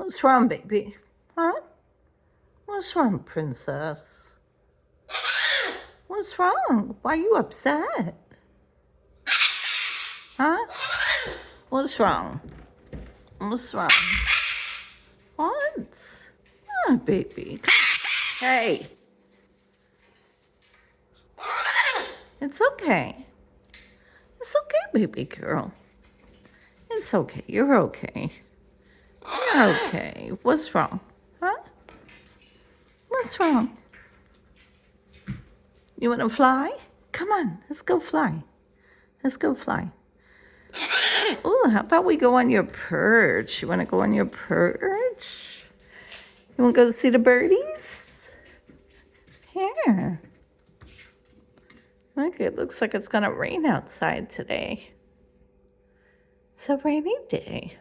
What's wrong, baby? Huh? What's wrong, princess? What's wrong? Why are you upset? Huh? What's wrong? What's wrong? What? Ah, baby. Hey. It's okay. It's okay, baby girl. It's okay. You're okay. You're okay. What's wrong? Huh? What's wrong? You want to fly? Come on, let's go fly. Let's go fly. Oh, how about we go on your perch? You want to go on your perch? You want to go see the birdies? Here. Look, it looks like it's going to rain outside today. It's a rainy day.